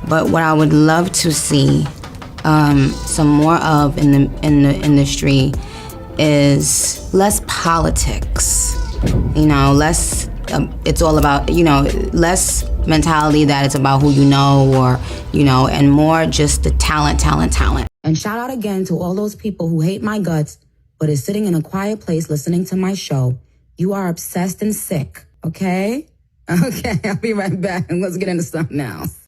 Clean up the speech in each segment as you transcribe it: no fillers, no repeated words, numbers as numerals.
But what I would love to see some more of in the industry is less politics. Less. It's all about less mentality that it's about who you know or and more just the talent. And shout out again to all those people who hate my guts, but is sitting in a quiet place listening to my show. You are obsessed and sick, okay? Okay, I'll be right back and let's get into something else.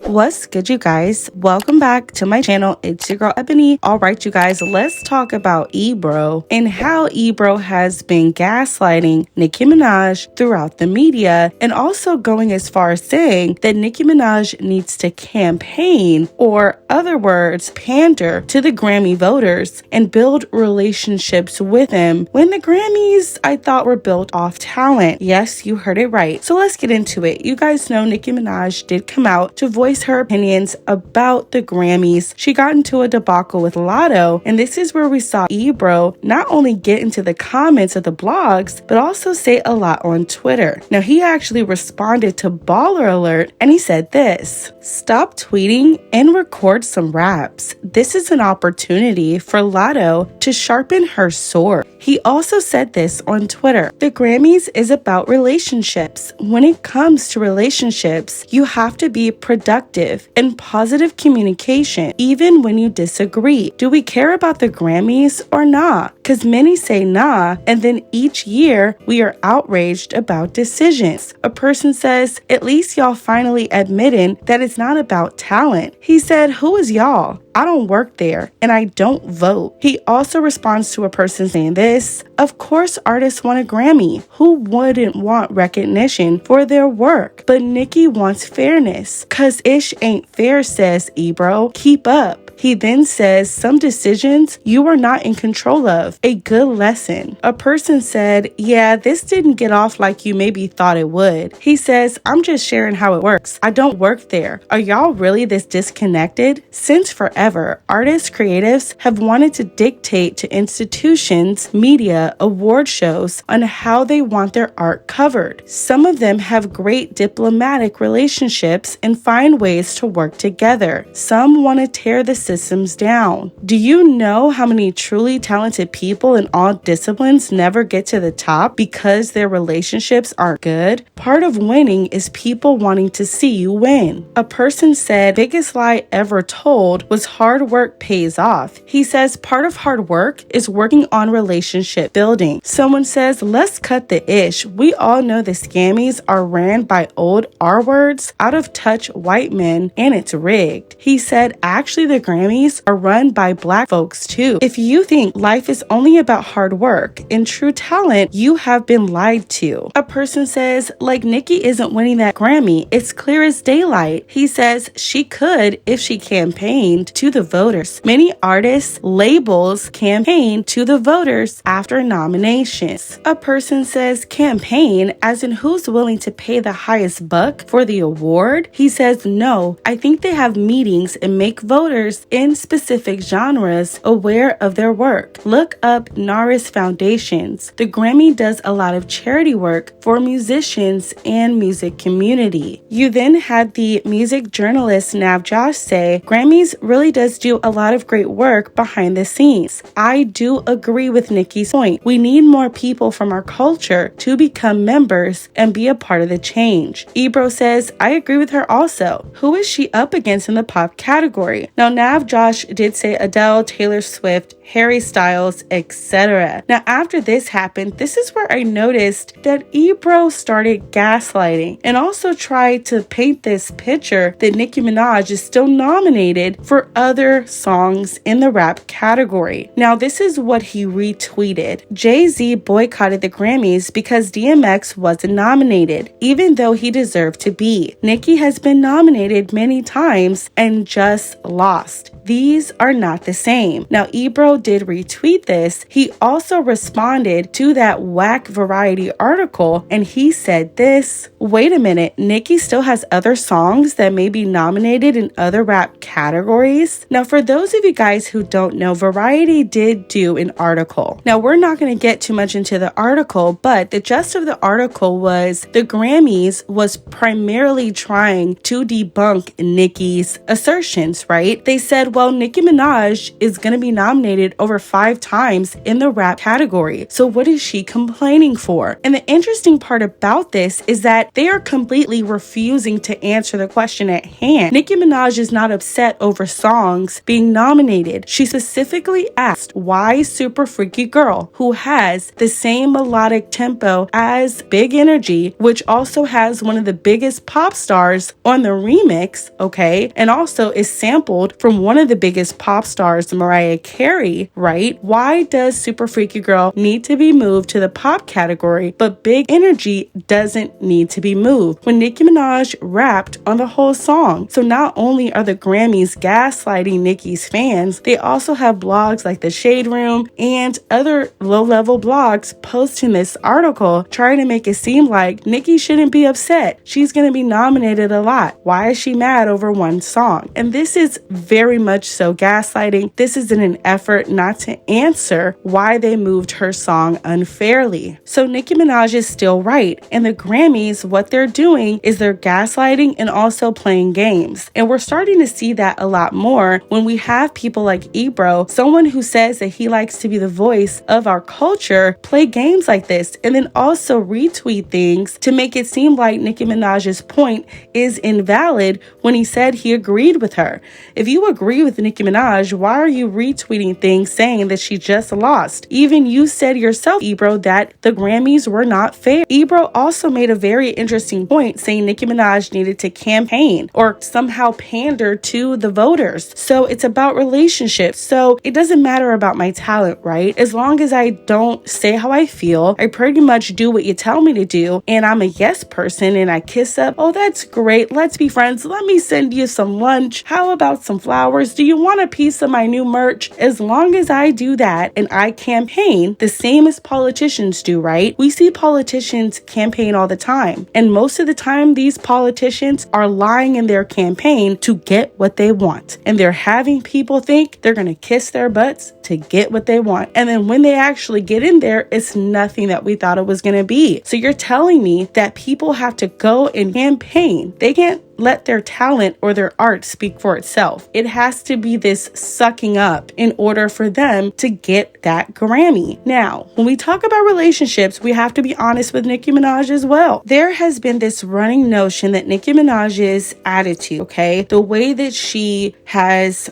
What's good, you guys? Welcome back to my channel. It's your girl Ebony. All right, you guys, let's talk about Ebro and how Ebro has been gaslighting Nicki Minaj throughout the media, and also going as far as saying that Nicki Minaj needs to campaign, or other words, pander to the Grammy voters and build relationships with them, when the Grammys, I thought, were built off talent. Yes, you heard it right. So let's get into it. You guys know Nicki Minaj did come out to voice her opinions about the Grammys. She got into a debacle with Lotto, and this is where we saw Ebro not only get into the comments of the blogs, but also say a lot on Twitter. Now, he actually responded to Baller Alert, and he said this: "Stop tweeting and record some raps. This is an opportunity for Lotto to sharpen her sword." He also said this on Twitter: "The Grammys is about relationships. When it comes to relationships, you have to be productive and positive communication, even when you disagree. Do we care about the Grammys or not? Because many say nah, and then each year we are outraged about decisions." A person says, "At least y'all finally admitting that it's not about talent." He said, "Who is y'all? I don't work there and I don't vote." He also responds to a person saying this: "Of course artists want a Grammy. Who wouldn't want recognition for their work? But Nicki wants fairness. Cause ish ain't fair," says Ebro. "Keep up." He then says, "Some decisions you are not in control of. A good lesson." A person said, "Yeah, this didn't get off like you maybe thought it would." He says, "I'm just sharing how it works. I don't work there. Are y'all really this disconnected? Since forever, artists, creatives have wanted to dictate to institutions, media, award shows on how they want their art covered. Some of them have great diplomatic relationships and find ways to work together. Some want to tear the systems down. Do you know how many truly talented people in all disciplines never get to the top because their relationships aren't good? Part of winning is people wanting to see you win." A person said, "Biggest lie ever told was hard work pays off." He says, "Part of hard work is working on relationship building." Someone says, "Let's cut the ish. We all know the scammies are ran by old R words, out of touch white men, and it's rigged." He said, "Actually, the Grammys are run by black folks too. If you think life is only about hard work and true talent, you have been lied to." A person says, "Like Nicki isn't winning that Grammy. It's clear as daylight." He says, "She could if she campaigned to the voters. Many artists, labels campaign to the voters after nominations." A person says, "Campaign as in who's willing to pay the highest buck for the award?" He says, "No, I think they have meetings and make voters in specific genres aware of their work. Look up Norris Foundations. The Grammy does a lot of charity work for musicians and music community." You then had the music journalist Nav Josh say, "Grammys really does do a lot of great work behind the scenes. I do agree with Nicki's point. We need more people from our culture to become members and be a part of the change." Ebro says, "I agree with her also. Who is she up against in the pop category?" Now, Nav Josh did say Adele, Taylor Swift, Harry Styles, etc. Now, after this happened, this is where I noticed that Ebro started gaslighting and also tried to paint this picture that Nicki Minaj is still nominated for other songs in the rap category. Now, this is what he retweeted. "Jay-Z boycotted the Grammys because DMX wasn't nominated, even though he deserved to be. Nicki has been nominated many times and just lost. past. These are not the same. Now, Ebro did retweet this. He also responded to that whack Variety article, and he said this: wait a minute, Nicki still has other songs that may be nominated in other rap categories? Now, for those of you guys who don't know, Variety did do an article. Now, we're not going to get too much into the article, but the gist of the article was the Grammys was primarily trying to debunk Nicki's assertions, right? They said, well, Nicki Minaj is going to be nominated over 5 times in the rap category. So what is she complaining for? And the interesting part about this is that they are completely refusing to answer the question at hand. Nicki Minaj is not upset over songs being nominated. She specifically asked why Super Freaky Girl, who has the same melodic tempo as Big Energy, which also has one of the biggest pop stars on the remix, okay, and also is sampled from one of the biggest pop stars, Mariah Carey, right? Why does Super Freaky Girl need to be moved to the pop category, but Big Energy doesn't need to be moved when Nicki Minaj rapped on the whole song? So not only are the Grammys gaslighting Nicki's fans, they also have blogs like The Shade Room and other low-level blogs posting this article trying to make it seem like Nicki shouldn't be upset. She's going to be nominated a lot. Why is she mad over one song? And this is very much so gaslighting. This is in an effort not to answer why they moved her song unfairly. So Nicki Minaj is still right. And the Grammys, what they're doing is they're gaslighting and also playing games. And we're starting to see that a lot more when we have people like Ebro, someone who says that he likes to be the voice of our culture, play games like this and then also retweet things to make it seem like Nicki Minaj's point is invalid when he said he agreed with her. If you agree with Nicki Minaj, why are you retweeting things saying that she just lost? Even you said yourself, Ebro, that the Grammys were not fair. Ebro also made a very interesting point saying Nicki Minaj needed to campaign or somehow pander to the voters. So it's about relationships. So it doesn't matter about my talent, right? As long as I don't say how I feel, I pretty much do what you tell me to do, and I'm a yes person and I kiss up, oh, that's great, let's be friends, let me send you some lunch, how about some flowers, do you want a piece of my new merch? As long as I do that and I campaign the same as politicians do, right? We see politicians campaign all the time, and most of the time these politicians are lying in their campaign to get what they want, and they're having people think they're gonna kiss their butts to get what they want, and then when they actually get in there, it's nothing that we thought it was gonna be. So you're telling me that people have to go and campaign. They can't let their talent or their art speak for itself. It has to be this sucking up in order for them to get that Grammy. Now, when we talk about relationships, we have to be honest with Nicki Minaj as well. There has been this running notion that Nicki Minaj's attitude, okay, the way that she has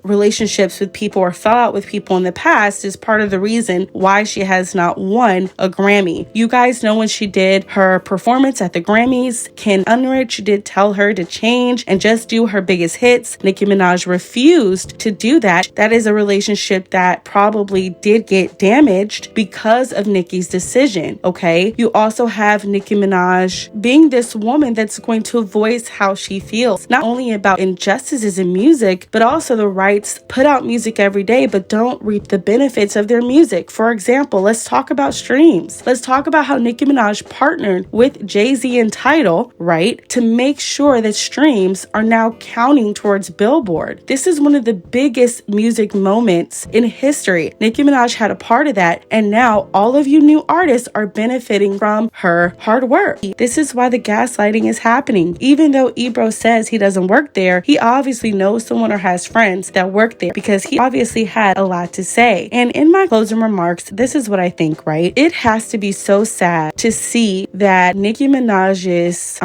relationships with people or fell out with people in the past is part of the reason why she has not won a Grammy. You guys know when she did her performance at the Grammys, Ken Unrich did tell her to change and just do her biggest hits. Nicki Minaj refused to do that. That is a relationship that probably did get damaged because of Nicki's decision, okay? You also have Nicki Minaj being this woman that's going to voice how she feels, not only about injustices in music, but also the rights, put out music every day, but don't reap the benefits of their music. For example, let's talk about streams. Let's talk about how Nicki Minaj partnered with Jay-Z and Tidal, right, to make sure that streams are now counting towards Billboard. This is one of the biggest music moments in history. Nicki Minaj had a part of that, and now all of you new artists are benefiting from her hard work. This is why the gaslighting is happening. Even though Ebro says he doesn't work there, he obviously knows someone or has friends that work there because he obviously had a lot to say. And in my closing remarks, this is what I think, right? It has to be so sad to see that Nicki Minaj's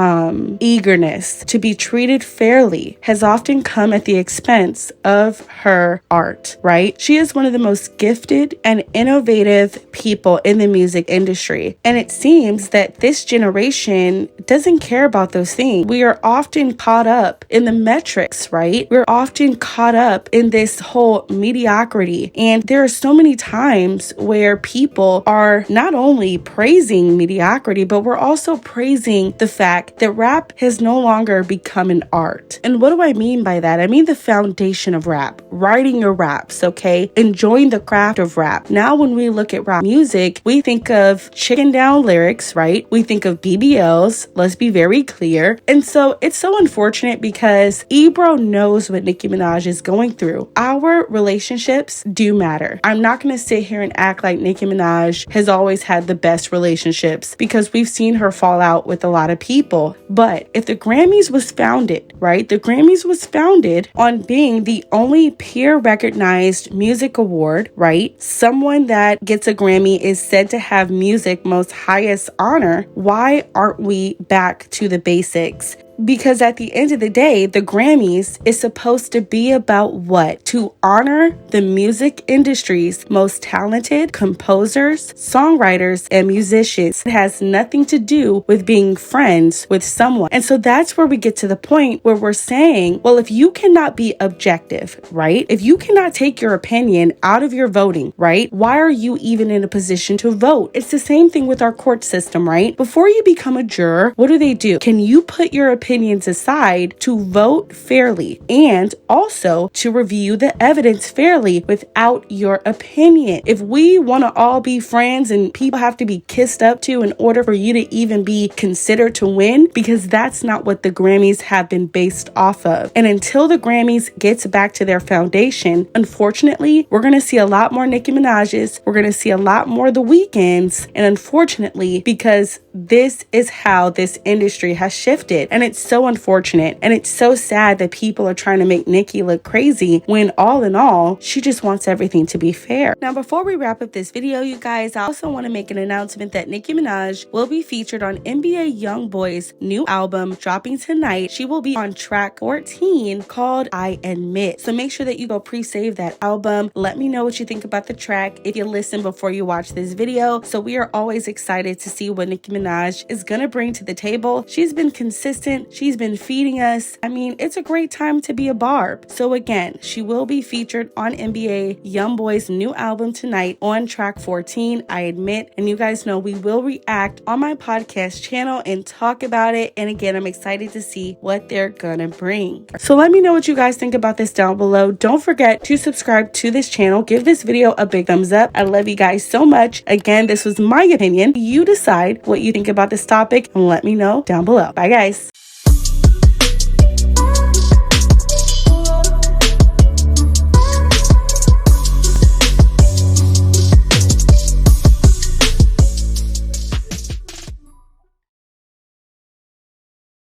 eagerness to be treated fairly has often come at the expense of her art, right? She is one of the most gifted and innovative people in the music industry. And it seems that this generation doesn't care about those things. We are often caught up in the metrics, right? We're often caught up in this whole mediocrity. And there are so many times where people are not only praising mediocrity, but we're also praising the fact that rap has no longer longer become an art. And what do I mean by that? I mean the foundation of rap, writing your raps, okay? Enjoying the craft of rap. Now when we look at rap music, we think of chicken down lyrics, right? We think of BBLs, let's be very clear. And so it's so unfortunate because Ebro knows what Nicki Minaj is going through. Our relationships do matter. I'm not going to sit here and act like Nicki Minaj has always had the best relationships because we've seen her fall out with a lot of people. But if the Grammys was founded, right? The Grammys was founded on being the only peer recognized music award, right? Someone that gets a Grammy is said to have music most highest honor. Why aren't we back to the basics? Because at the end of the day, the Grammys is supposed to be about what? To honor the music industry's most talented composers, songwriters, and musicians. It has nothing to do with being friends with someone. And so that's where we get to the point where we're saying, well, if you cannot be objective, right? If you cannot take your opinion out of your voting, right? Why are you even in a position to vote? It's the same thing with our court system, right? Before you become a juror, what do? Can you put your opinions aside to vote fairly and also to review the evidence fairly without your opinion? If we want to all be friends and people have to be kissed up to in order for you to even be considered to win, because that's not what the Grammys have been based off of. And until the Grammys gets back to their foundation, unfortunately, we're going to see a lot more Nicki Minaj's, we're going to see a lot more The Weeknd's, and unfortunately, because this is how this industry has shifted. And it's so unfortunate. And it's so sad that people are trying to make Nicki look crazy when all in all, she just wants everything to be fair. Now, before we wrap up this video, you guys, I also want to make an announcement that Nicki Minaj will be featured on NBA Youngboy's new album dropping tonight. She will be on track 14 called I Admit. So make sure that you go pre-save that album. Let me know what you think about the track if you listen before you watch this video. So we are always excited to see what Nicki Minaj is gonna bring to the table. She's been consistent. She's been feeding us. I mean, it's a great time to be a barb. So again, she will be featured on NBA Youngboy's new album tonight on track 14, I Admit. And you guys know we will react on my podcast channel and talk about it. And again, I'm excited to see what they're gonna bring. So let me know what you guys think about this down below. Don't forget to subscribe to this channel. Give this video a big thumbs up. I love you guys so much. Again, this was my opinion. You decide what you think about this topic and let me know down below. Bye guys.